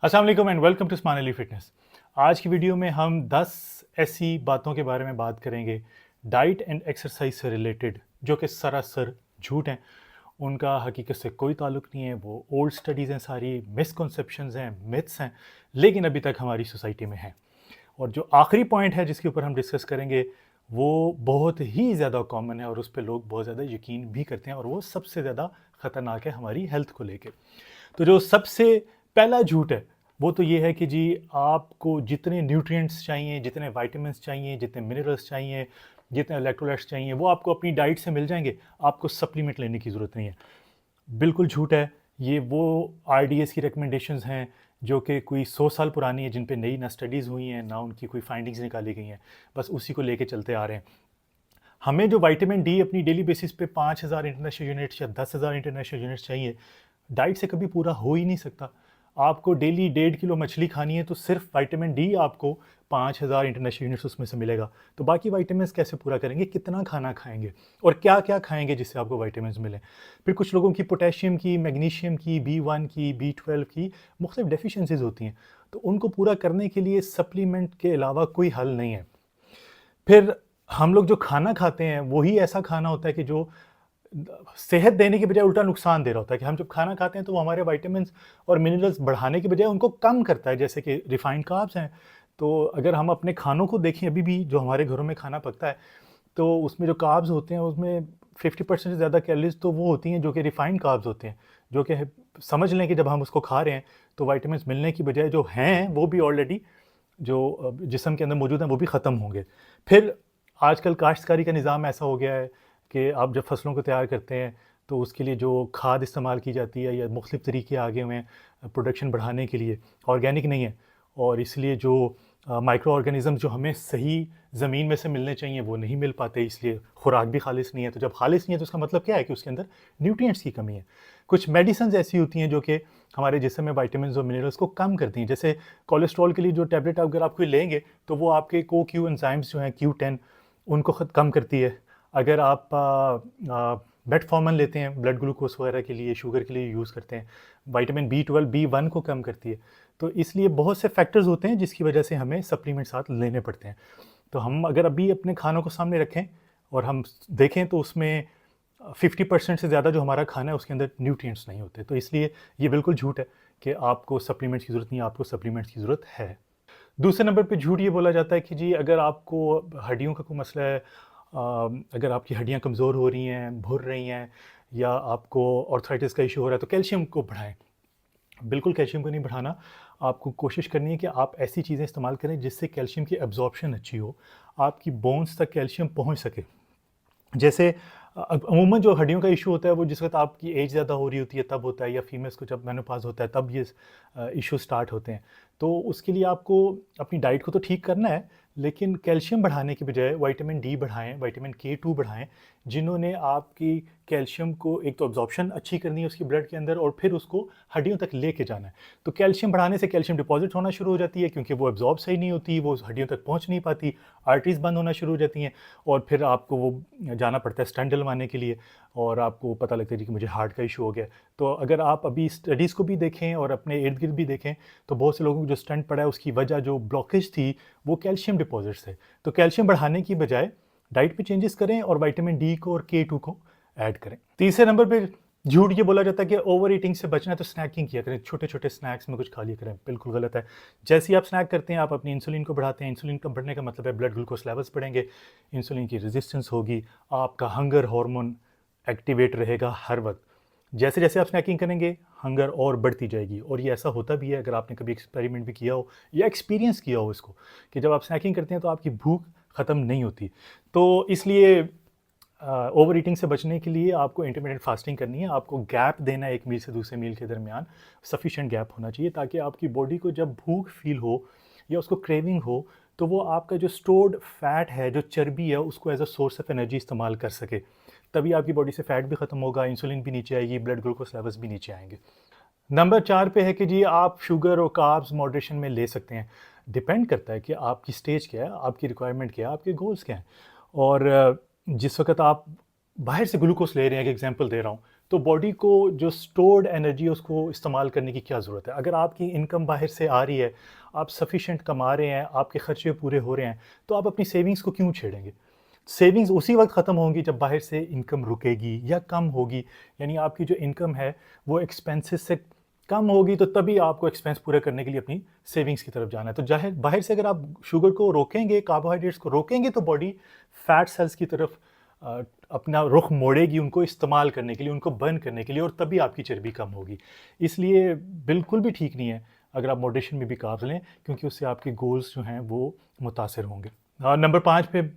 अस्सलाम वालेकुम and welcome to Ismail Ali fitness. आज की वीडियो में हम 10 ऐसी बातों के बारे में बात करेंगे डाइट एंड एक्सरसाइज से रिलेटेड, जो कि सरासर झूठ हैं। उनका हकीकत से कोई ताल्लुक़ नहीं है। वो ओल्ड स्टडीज़ हैं, सारी मिसकंसेप्शंस हैं, मिथ्स हैं, लेकिन अभी तक हमारी सोसाइटी में हैं। और जो आखिरी पॉइंट है जिसके ऊपर हम डिस्कस करेंगे, वो बहुत ही ज़्यादा कॉमन है और उस पे लोग बहुत ज़्यादा यकीन भी करते हैं, और वो सबसे ज़्यादा ख़तरनाक है हमारी हेल्थ को लेके। तो जो सबसे पहला झूठ है वो तो ये है कि जी आपको जितने न्यूट्रिएंट्स चाहिए, जितने विटामिन्स चाहिए, जितने मिनरल्स चाहिए, जितने इलेक्ट्रोलाइट्स चाहिए, वो आपको अपनी डाइट से मिल जाएंगे। आपको सप्लीमेंट लेने की ज़रूरत नहीं है। बिल्कुल झूठ है। ये वो आरडीएस की रिकमेंडेशंस हैं जो कि कोई 100 साल पुरानी है, जिन पे नई ना स्टडीज़ हुई हैं, ना उनकी कोई फाइंडिंग्स निकाली गई हैं। बस उसी को लेके चलते आ रहे हैं। हमें जो विटामिन डी अपनी डेली बेसिस पे 5000 इंटरनेशनल यूनिट्स या 10,000 इंटरनेशनल यूनिट्स चाहिए, डाइट से कभी पूरा हो ही नहीं सकता। आपको डेली 1.5 किलो मछली खानी है तो सिर्फ विटामिन डी आपको 5000 इंटरनेशनल यूनिट्स उसमें से मिलेगा। तो बाकी विटामिन्स कैसे पूरा करेंगे? कितना खाना खाएंगे और क्या क्या खाएंगे जिससे आपको विटामिन्स मिलें? फिर कुछ लोगों की पोटेशियम की, मैग्नीशियम की, B1 की, B12 की मुख्तलिफ डेफिशिएंसीज होती हैं, तो उनको पूरा करने के लिए सप्लीमेंट के अलावा कोई हल नहीं है। फिर हम लोग जो खाना खाते हैं वही ऐसा खाना होता है कि जो सेहत देने की बजाय उल्टा नुकसान दे रहा होता है। कि हम जब खाना खाते हैं तो वो हमारे विटामिन्स और मिनरल्स बढ़ाने की बजाय उनको कम करता है। जैसे कि रिफाइंड कार्ब्स हैं, तो अगर हम अपने खानों को देखें, अभी भी जो हमारे घरों में खाना पकता है, तो उसमें जो कार्ब्स होते हैं उसमें 50% से ज़्यादा कैलोरीज तो वो होती हैं जो कि रिफाइंड कार्ब्स होते हैं, जो कि समझ लें कि जब हम उसको खा रहे हैं तो विटामिन्स मिलने की बजाय जो हैं वो भी ऑलरेडी जो जिस्म के अंदर मौजूद हैं वो भी ख़त्म होंगे। फिर आजकल काश्तकारी का निज़ाम ऐसा हो गया है कि आप जब फसलों को तैयार करते हैं तो उसके लिए जो खाद इस्तेमाल की जाती है या मुख्तलिफ़ तरीके आगे हुए हैं प्रोडक्शन बढ़ाने के लिए, ऑर्गेनिक नहीं है। और इसलिए जो माइक्रो ऑर्गेनिज़म जो हमें सही ज़मीन में से मिलने चाहिए वो नहीं मिल पाते, इसलिए खुराक भी खालिश नहीं है। तो जब खालिश नहीं है तो उसका मतलब क्या है कि उसके अंदर न्यूट्रिएंट्स की कमी है। कुछ मेडिसिन्स ऐसी होती हैं जो कि हमारे जिस्म में विटामिन्स और मिनरल्स को कम करती हैं। जैसे कोलेस्ट्रॉल के लिए जो टैबलेट अगर आप कोई लेंगे तो वो आपके CoQ एंजाइम्स जो हैं Q10 उनको कम करती है। अगर आप मेटफॉर्मिन लेते हैं ब्लड ग्लूकोज वगैरह के लिए, शुगर के लिए यूज़ करते हैं, विटामिन B12 B1 को कम करती है। तो इसलिए बहुत से फैक्टर्स होते हैं जिसकी वजह से हमें सप्लीमेंट साथ लेने पड़ते हैं। तो हम अगर अभी अपने खानों को सामने रखें और हम देखें तो उसमें 50% से ज़्यादा जो हमारा खाना है उसके अंदर न्यूट्रिएंट्स नहीं होते। तो इसलिए ये बिल्कुल झूठ है कि आपको सप्लीमेंट्स की ज़रूरत नहीं है, आपको सप्लीमेंट्स की ज़रूरत है। दूसरे नंबर पे झूठ ये बोला जाता है कि जी अगर आपको हड्डियों का कोई मसला है, अगर आपकी हड्डियाँ कमज़ोर हो रही हैं, भुर रही हैं, या आपको आर्थराइटिस का इशू हो रहा है तो कैल्शियम को बढ़ाएं। बिल्कुल कैल्शियम को नहीं बढ़ाना। आपको कोशिश करनी है कि आप ऐसी चीज़ें इस्तेमाल करें जिससे कैल्शियम की एब्जॉर्प्शन अच्छी हो, आपकी बोन्स तक कैल्शियम पहुंच सके। जैसे अमूमन जो हड्डियों का इशू होता है वो जिस वक्त आपकी एज ज़्यादा हो रही होती है तब होता है, या फीमेल्स को जब मेनोपॉज होता है तब ये इशू स्टार्ट होते हैं। तो उसके लिए आपको अपनी डाइट को तो ठीक करना है, लेकिन कैल्शियम बढ़ाने की बजाय विटामिन डी बढ़ाएं, विटामिन K2 बढ़ाएं, जिन्होंने आपकी कैल्शियम को एक तो अब्जॉर्प्शन अच्छी करनी है उसकी ब्लड के अंदर, और फिर उसको हड्डियों तक लेके जाना है। तो कैल्शियम बढ़ाने से कैल्शियम डिपॉजिट होना शुरू हो जाती है, क्योंकि वो एब्जॉर्ब सही नहीं होती, वो हड्डियों तक पहुंच नहीं पाती, आर्टरीज बंद होना शुरू हो जाती हैं, और फिर आपको वो जाना पड़ता है स्टेंट डलवाने के लिए, और आपको पता लगता है कि मुझे हार्ट का इशू हो गया। तो अगर आप अभी स्टडीज़ को भी देखें और अपने इर्द गिर्द भी देखें तो बहुत से लोगों को जो स्टेंट पड़ा है उसकी वजह जो ब्लॉकेज थी वो कैल्शियम डिपॉजिट है। तो कैल्शियम बढ़ाने की बजाय डाइट पे चेंजेस करें और विटामिन डी को और K2 को ऐड करें। तीसरे नंबर पे झूठ ये बोला जाता है कि ओवर ईटिंग से बचना है तो स्नैकिंग किया करें, छोटे छोटे स्नैक्स में कुछ खा लिया करें। बिल्कुल गलत है। जैसे ही आप स्नैक करते हैं आप अपनी इंसुलिन को बढ़ाते हैं। इंसुलिन का बढ़ने का मतलब है ब्लड ग्लूकोज लेवल्स बढ़ेंगे, इंसुलिन की रेजिस्टेंस होगी, आपका हंगर हार्मोन एक्टिवेट रहेगा हर वक्त। जैसे जैसे आप स्नैकिंग करेंगे हंगर और बढ़ती जाएगी, और ये ऐसा होता भी है। अगर आपने कभी एक्सपेरिमेंट भी किया हो या एक्सपीरियंस किया हो इसको, कि जब आप स्नैकिंग करते हैं तो आपकी भूख ख़त्म नहीं होती। तो इसलिए ओवर ईटिंग से बचने के लिए आपको इंटरमिटेंट फास्टिंग करनी है। आपको गैप देना है एक मील से दूसरे मील के दरमियान, सफिशेंट गैप होना चाहिए, ताकि आपकी बॉडी को जब भूख फील हो या उसको क्रेविंग हो तो वो आपका जो स्टोर्ड फैट है, जो चर्बी है, उसको as a source of energy इस्तेमाल कर सके। तभी आपकी बॉडी से फैट भी ख़त्म होगा, इंसुलिन भी नीचे आएगी, ब्लड ग्लूकोज लेवल्स भी नीचे आएंगे। नंबर 4 पे है कि जी आप शुगर और कार्ब्स मॉडरेशन में ले सकते हैं। डिपेंड करता है कि आपकी स्टेज क्या है, आपकी रिक्वायरमेंट क्या है, आपके गोल्स क्या हैं। और जिस वक़्त आप बाहर से ग्लूकोज़ ले रहे हैं, एक एग्ज़ाम्पल दे रहा हूँ, तो बॉडी को जो स्टोर्ड एनर्जी है उसको इस्तेमाल करने की क्या ज़रूरत है? अगर आपकी इनकम बाहर से आ रही है, आप सफिशिएंट कमा रहे हैं, आपके खर्चे पूरे हो रहे हैं, तो आप अपनी सेविंग्स को क्यों छेड़ेंगे? सेविंग्स उसी वक़्त ख़त्म होंगी जब बाहर से इनकम रुकेगी या कम होगी। यानी आपकी जो इनकम है वो एक्सपेंसेस से कम होगी, तो तभी आपको एक्सपेंस पूरा करने के लिए अपनी सेविंग्स की तरफ जाना है। तो ज़ाहिर बाहर से अगर आप शुगर को रोकेंगे, कार्बोहाइड्रेट्स को रोकेंगे, तो बॉडी फैट सेल्स की तरफ अपना रुख मोड़ेगी उनको इस्तेमाल करने के लिए, उनको बर्न करने के लिए, और तभी आपकी चर्बी कम होगी। इसलिए बिल्कुल भी ठीक नहीं है अगर आप मॉडरेशन में भी कार्ब्स लें, क्योंकि उससे आपके गोल्स जो हैं वो मुतासिर होंगे। नंबर 5 पे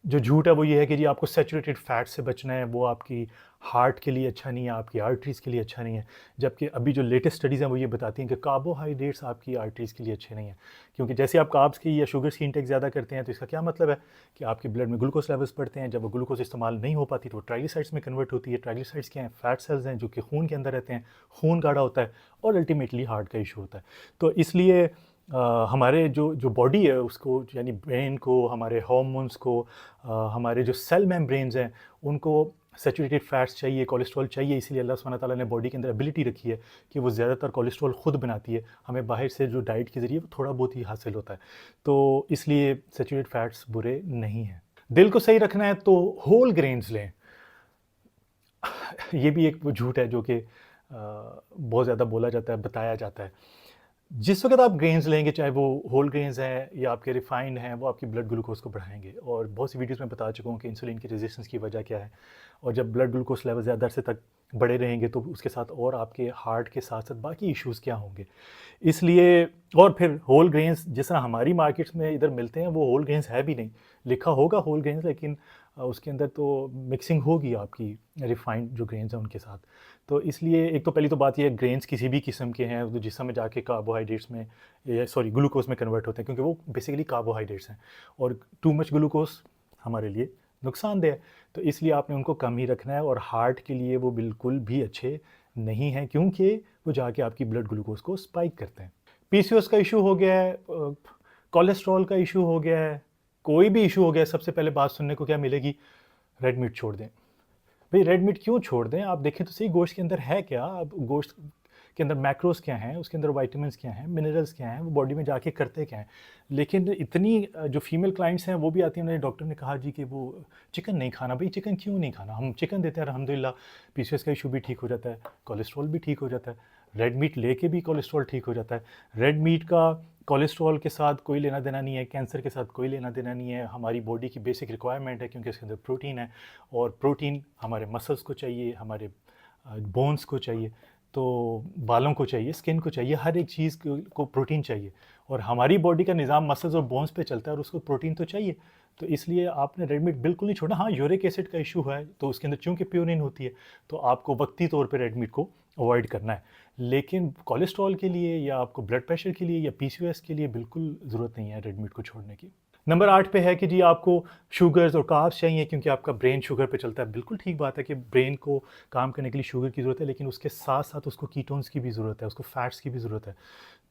जो झूठ है वो ये है कि जी आपको सैचुरेटेड फैट से बचना है, वो आपकी हार्ट के लिए अच्छा नहीं है, आपकी आर्टरीज़ के लिए अच्छा नहीं है। जबकि अभी जो लेटेस्ट स्टडीज़ हैं वो ये बताती हैं कि कार्बोहाइड्रेट्स आपकी आर्टरीज़ के लिए अच्छे नहीं हैं, क्योंकि जैसे आप कार्ब्स की या शुगर्स की इंटेक ज़्यादा करते हैं तो इसका क्या मतलब है कि आपके ब्लड में ग्लूकोज लेवल्स बढ़ते हैं। जब वो ग्लूकोज इस्तेमाल नहीं हो पाती तो वो ट्राइग्लिसराइड्स में कन्वर्ट होती है। ट्राइग्लिसराइड्स क्या हैं? फैट सेल्स हैं जो कि खून के अंदर रहते हैं, खून गाढ़ा होता है और अल्टीमेटली हार्ट का इशू होता है। तो इसलिए हमारे जो जो बॉडी है उसको, यानी ब्रेन को, हमारे हार्मोन्स को, हमारे जो सेल मेम्ब्रेन्स हैं उनको सैचुरेटेड फैट्स चाहिए, कोलेस्ट्रॉल चाहिए। इसीलिए अल्लाह सुब्हानहू व तआला ने बॉडी के अंदर एबिलिटी रखी है कि वो ज़्यादातर कोलेस्ट्रॉल खुद बनाती है, हमें बाहर से जो डाइट के ज़रिए थोड़ा बहुत ही हासिल होता है। तो इसलिए सैचुरेटेड फैट्स बुरे नहीं हैं। दिल को सही रखना है तो होल ग्रेन्स लें। ये भी एक झूठ है जो कि बहुत ज़्यादा बोला जाता है, बताया जाता है। जिस वक़्त आप ग्रेन्स लेंगे, चाहे वो होल ग्रेन्स हैं या आपके रिफाइंड हैं, वो आपकी ब्लड ग्लूकोज़ को बढ़ाएँगे। और बहुत सी वीडियोज़ में बता चुका हूँ कि इंसुलिन की रेजिस्टेंस की वजह क्या है। और जब ब्लड ग्लूकोज़ लेवल ज़्यादा अरसे तक बढ़े रहेंगे तो उसके साथ और आपके हार्ट के साथ-साथ बाकी इश्यूज़ क्या होंगे। इसलिए और फिर होल ग्रेन्स जिस तरह हमारी मार्केट्स में इधर मिलते हैं, वो होल ग्रेन्स है भी नहीं। लिखा होगा होल ग्रेन्स, लेकिन उसके अंदर तो मिक्सिंग होगी आपकी रिफाइंड जो ग्रेन्स हैं उनके साथ। तो इसलिए एक तो पहली तो बात ये है, ग्रेन्स किसी भी किस्म के हैं तो जिसम में जाके कार्बोहाइड्रेट्स में, या सॉरी ग्लूकोज़ में कन्वर्ट होते हैं, क्योंकि वो बेसिकली कार्बोहाइड्रेट्स हैं। और टू मच ग्लूकोज़ हमारे लिए नुकसानदेह है, तो इसलिए आपने उनको कम ही रखना है। और हार्ट के लिए वो बिल्कुल भी अच्छे नहीं हैं, क्योंकि वो जाके आपकी ब्लड ग्लूकोज़ को स्पाइक करते हैं। पीसीओएस का इशू हो गया है, कोलेस्ट्रॉल का इशू हो गया है, कोई भी इशू हो गया है, सबसे पहले बात सुनने को क्या मिलेगी? रेड मीट छोड़ दें। भई रेड मीट क्यों छोड़ दें? आप देखें तो सही गोश्त के अंदर है क्या? अब गोश्त के अंदर मैक्रोज़ क्या हैं? उसके अंदर विटामिन्स क्या हैं? मिनरल्स क्या हैं? वो बॉडी में जाके करते क्या हैं? लेकिन इतनी जो फीमेल क्लाइंट्स हैं वो भी आती हैं, उन्हें डॉक्टर ने कहा जी कि वो चिकन नहीं खाना। भई चिकन क्यों नहीं खाना? हम चिकन देते हैं, अल्हम्दुलिल्लाह पीसीओएस का इशू भी ठीक हो जाता है, कोलेस्ट्रॉल भी ठीक हो जाता है। रेड मीट लेके भी कोलेस्ट्रॉल ठीक हो जाता है। रेड मीट का कोलेस्ट्रॉल के साथ कोई लेना देना नहीं है, कैंसर के साथ कोई लेना देना नहीं है। हमारी बॉडी की बेसिक रिक्वायरमेंट है, क्योंकि इसके अंदर प्रोटीन है, और प्रोटीन हमारे मसल्स को चाहिए, हमारे बोन्स को चाहिए, तो बालों को चाहिए, स्किन को चाहिए, हर एक चीज़ को प्रोटीन चाहिए। और हमारी बॉडी का निज़ाम मसल्स और बोन्स पे चलता है, और उसको प्रोटीन तो चाहिए। तो इसलिए आपने रेड मीट बिल्कुल नहीं छोड़ना। हाँ, यूरिक एसिड का इशू है तो उसके अंदर चूँकि प्योरिन होती है, तो आपको वक्ती तौर पे रेड मीट को अवॉइड करना है। लेकिन कोलेस्ट्रॉल के लिए या आपको ब्लड प्रेशर के लिए या पीसीओएस के लिए बिल्कुल ज़रूरत नहीं है रेड मीट को छोड़ने की। नंबर 8 पे है कि जी आपको शुगर्स और कार्ब्स चाहिए, क्योंकि आपका ब्रेन शुगर पे चलता है। बिल्कुल ठीक बात है कि ब्रेन को काम करने के लिए शुगर की ज़रूरत है, लेकिन उसके साथ-साथ उसको कीटोन्स की भी ज़रूरत है, उसको फैट्स की भी ज़रूरत है।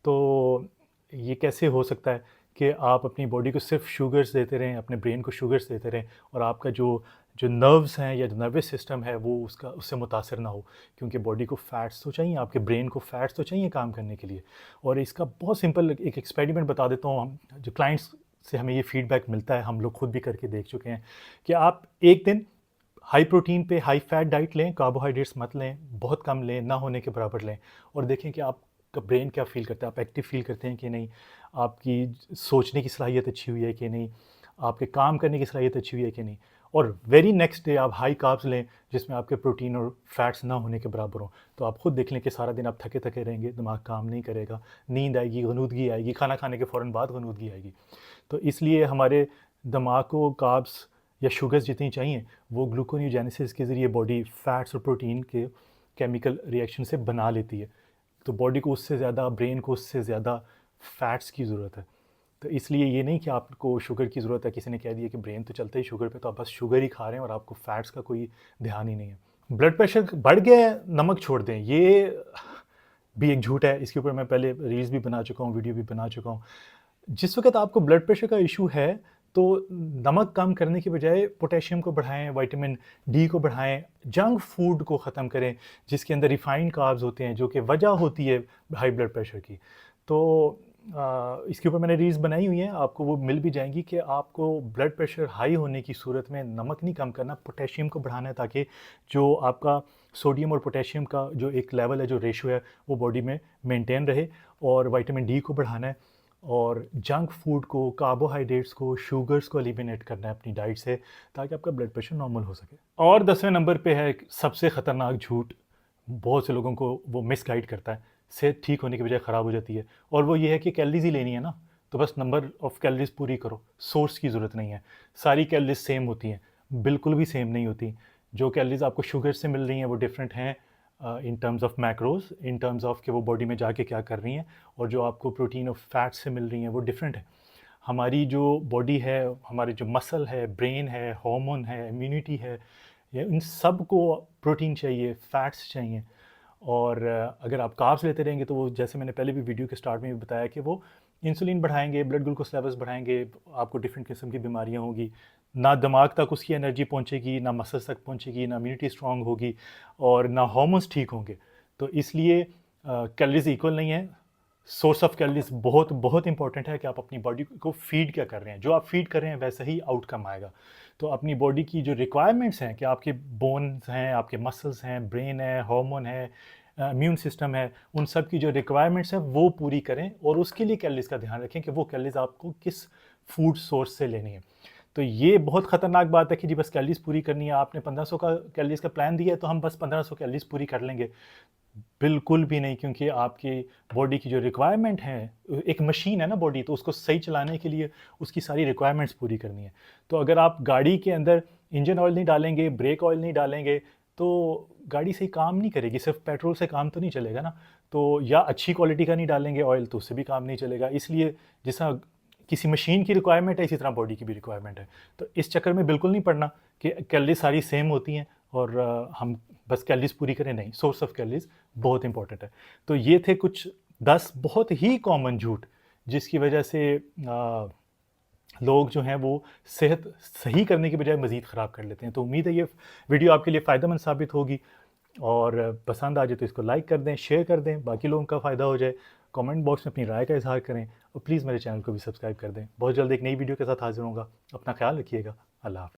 तो ये कैसे हो सकता है कि आप अपनी बॉडी को सिर्फ शुगर्स देते रहें, अपने ब्रेन को शुगर्स देते रहें, और आपका जो जो नर्व्स हैं या जो नर्वस सिस्टम है वो उससे मुतासर ना हो? क्योंकि बॉडी को फैट्स तो चाहिए, आपके ब्रेन को फैट्स तो चाहिए काम करने के लिए। और इसका बहुत सिंपल एक एक्सपेरिमेंट बता देता हूँ। हम जो क्लाइंट्स से हमें ये फीडबैक मिलता है, हम लोग खुद भी करके देख चुके हैं, कि आप एक दिन हाई प्रोटीन पे हाई फैट डाइट लें, कार्बोहाइड्रेट्स मत लें, बहुत कम लें, ना होने के बराबर लें, और देखें कि आपका ब्रेन क्या फ़ील करता है, आप एक्टिव फ़ील करते हैं कि नहीं, आपकी सोचने की सलाहियत अच्छी हुई है कि नहीं, आपके काम करने की सलाहियत अच्छी हुई है कि नहीं। और वेरी नेक्स्ट डे आप हाई कार्ब्स लें जिसमें आपके प्रोटीन और फैट्स ना होने के बराबर हों, तो आप खुद देख लें कि सारा दिन आप थके थके रहेंगे, दिमाग काम नहीं करेगा, नींद आएगी, गनूदगी आएगी, खाना खाने के फ़ौरन बाद गनूदगी आएगी। तो इसलिए हमारे दिमाग को कार्ब्स या शुगर्स जितनी चाहिए वो ग्लूकोनियोजेनेसिस के ज़रिए बॉडी फैट्स और प्रोटीन के केमिकल रिएक्शन से बना लेती है। तो बॉडी को उससे ज़्यादा, ब्रेन को उससे ज़्यादा फैट्स की ज़रूरत है। तो इसलिए ये नहीं कि आपको शुगर की ज़रूरत है, किसी ने कह दिया कि ब्रेन तो चलता ही शुगर पे, तो आप बस शुगर ही खा रहे हैं और आपको फैट्स का कोई ध्यान ही नहीं है। ब्लड प्रेशर बढ़ गया है, नमक छोड़ दें, ये भी एक झूठ है। इसके ऊपर मैं पहले रील्स भी बना चुका हूँ, वीडियो भी बना चुका हूँ। जिस वक़्त आपको ब्लड प्रेशर का इशू है, तो नमक कम करने की बजाय पोटेशियम को बढ़ाएँ, विटामिन डी को बढ़ाएँ, जंक फूड को ख़त्म करें, जिसके अंदर रिफाइंड कार्ब्स होते हैं, जो कि वजह होती है हाई ब्लड प्रेशर की। तो इसके ऊपर मैंने रील्स बनाई हुई हैं, आपको वो मिल भी जाएँगी कि आपको ब्लड प्रेशर हाई होने की सूरत में नमक नहीं कम करना, पोटेशियम को बढ़ाना है, ताकि जो आपका सोडियम और पोटेशियम का जो एक लेवल है, जो रेशियो है, वो बॉडी में मेंटेन रहे। और विटामिन डी को बढ़ाना है, और जंक फूड को, कार्बोहाइड्रेट्स को, शुगर्स को एलिमिनेट करना है अपनी डाइट से, ताकि आपका ब्लड प्रेशर नॉर्मल हो सके। और 10वें नंबर पे है एक सबसे ख़तरनाक झूठ, बहुत से लोगों को वो मिसगाइड करता है, सेहत ठीक होने की बजाय ख़राब हो जाती है, और वो ये है कि कैलोरीज ही लेनी है ना, तो बस नंबर ऑफ़ कैलोरीज पूरी करो, सोर्स की ज़रूरत नहीं है। सारी कैलोरीज सेम होती हैं, बिल्कुल भी सेम नहीं होती। जो कैलोरीज आपको शुगर से मिल रही हैं वो डिफरेंट हैं in terms of macros, in terms of कि वो बॉडी में जाके क्या कर रही हैं, और जो आपको प्रोटीन और फैट से मिल रही हैं वो डिफरेंट है। हमारी जो बॉडी है, हमारे जो मसल है, ब्रेन है, हार्मोन है, इम्यूनिटी है, ये इन सब को प्रोटीन चाहिए, फैट्स चाहिए। और अगर आप कार्ब्स लेते रहेंगे तो वो, जैसे मैंने पहले भी वीडियो के स्टार्ट में भी बताया, कि वो इंसुलिन बढ़ाएंगे, ब्लड ग्लूकोज लेवल्स बढ़ाएंगे, आपको डिफरेंट किस्म की बीमारियां होगी, ना दिमाग तक उसकी एनर्जी पहुंचेगी, ना मसल्स तक पहुंचेगी, ना इम्यूनिटी स्ट्रांग होगी, और ना हार्मोन्स ठीक होंगे। तो इसलिए कैलोरीज इक्वल नहीं है। सोर्स ऑफ कैलोरीज बहुत बहुत इंपॉर्टेंट है, कि आप अपनी बॉडी को फीड क्या कर रहे हैं, जो आप फीड कर रहे हैं वैसा ही आउटकम आएगा। तो अपनी बॉडी की जो रिक्वायरमेंट्स हैं, कि आपके बोन्स हैं, आपके मसल्स हैं, ब्रेन है, हार्मोन है, इम्यून सिस्टम है, उन सब की जो रिक्वायरमेंट्स हैं वो पूरी करें, और उसके लिए कैलोरीज का ध्यान रखें कि वो कैलोरीज आपको किस फूड सोर्स से लेनी है। तो ये बहुत ख़तरनाक बात है कि जी बस कैलोरीज पूरी करनी है, आपने 1500 का कैलोरीज का प्लान दिया है तो हम बस 1500 कैलोरीज पूरी कर लेंगे। बिल्कुल भी नहीं, क्योंकि आपकी बॉडी की जो रिक्वायरमेंट है, एक मशीन है ना बॉडी, तो उसको सही चलाने के लिए उसकी सारी रिक्वायरमेंट्स पूरी करनी है। तो अगर आप गाड़ी के अंदर इंजन ऑयल नहीं डालेंगे, ब्रेक ऑयल नहीं डालेंगे, तो गाड़ी सही काम नहीं करेगी, सिर्फ पेट्रोल से काम तो नहीं चलेगा ना। तो या अच्छी क्वालिटी का नहीं डालेंगे ऑयल, तो उससे भी काम नहीं चलेगा। इसलिए जैसा किसी मशीन की रिक्वायरमेंट है, इसी तरह बॉडी की भी रिक्वायरमेंट है। तो इस चक्कर में बिल्कुल नहीं पड़ना कि कैलोरी सारी सेम होती हैं और हम बस कैलोरीज पूरी करें, नहीं, सोर्स ऑफ कैलोरीज बहुत इंपॉर्टेंट है। तो ये थे कुछ 10 बहुत ही कॉमन झूठ, जिसकी वजह से लोग जो हैं वो सेहत सही करने की बजाय मज़ीद ख़राब कर लेते हैं। तो उम्मीद है ये वीडियो आपके लिए फ़ायदेमंद साबित होगी, और पसंद आ जाए तो इसको लाइक कर दें, शेयर कर दें, बाकी लोगों का फ़ायदा हो जाए। कमेंट बॉक्स में अपनी राय का इज़हार करें, और प्लीज़ मेरे चैनल को भी सब्सक्राइब कर दें। बहुत जल्द एक नई वीडियो के साथ हाज़िर होऊंगा। अपना ख्याल रखिएगा। अल्लाह हाफ़िज़।